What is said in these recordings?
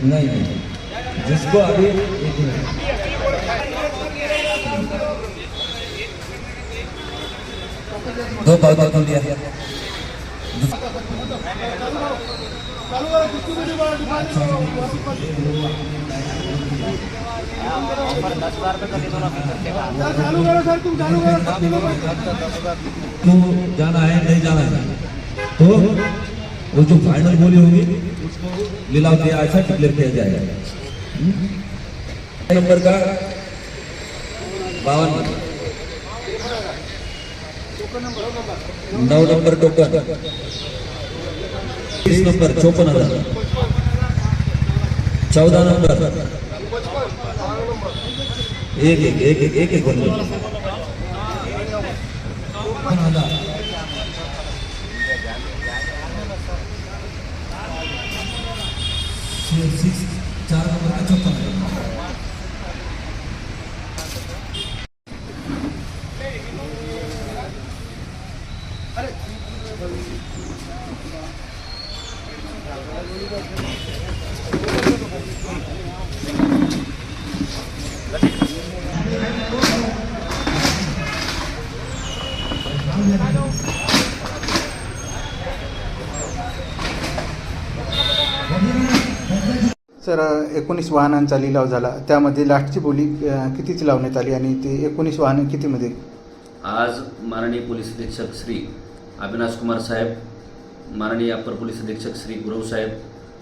नहीं नहीं, जिसको अभी एक मिनट दो बात तो दिया तो जाना है नहीं जाना है तो वो जो फाइनल बोली होगी उसको लीलाव दिया ऐसा डिक्लेयर किया जाएगा। नंबर का 52, 9 नंबर टोकन, 30 नंबर 54,000, 14 नंबर एक बन गया 4 नंबर का 54,000। सर 19 वाहनांचा लिलाव झाला, त्यामध्ये लास्टची बोली कितीची लावण्यात आली आणि ते 19 वाहन कितीमध्ये? आज माननीय पोलीस अधीक्षक श्री अविनाश कुमार साहेब, माननीय अपर पोलीस अधीक्षक श्री गुरव साहेब,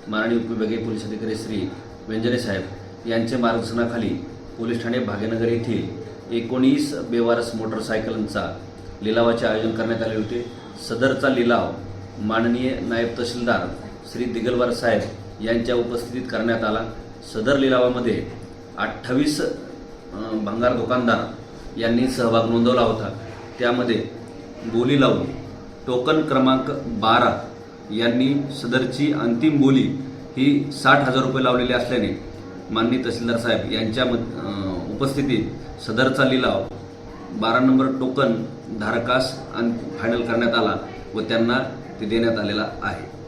माननीय उपविभागीय पोलीस अधिकारी श्री व्यंजने साहेब यांचे मार्गदर्शनाखाली पोलीस ठाणे भाग्यनगर येथील 19 बेवारस मोटरसायकलांचा लिलावाचे आयोजन करण्यात आले होते। सदरचा लिलाव माननीय नायब तहसीलदार श्री दिगलवार साहेब यांच्या उपस्थितीत करण्यात आला। सदर लिलावामध्ये 28 भंगार दुकानदार यांनी सहभाग नोंदवला होता। त्यामध्ये बोली लावून टोकन क्रमांक 12 यांनी सदरची अंतिम बोली ही 60,000 रुपये लावलेली असल्याने माननीय तहसीलदार साहेब यांच्या उपस्थितीत सदरचा लिलाव 12 नंबर टोकन धारकास फायनल करण्यात आला व त्यांना ते देण्यात आलेला आहे।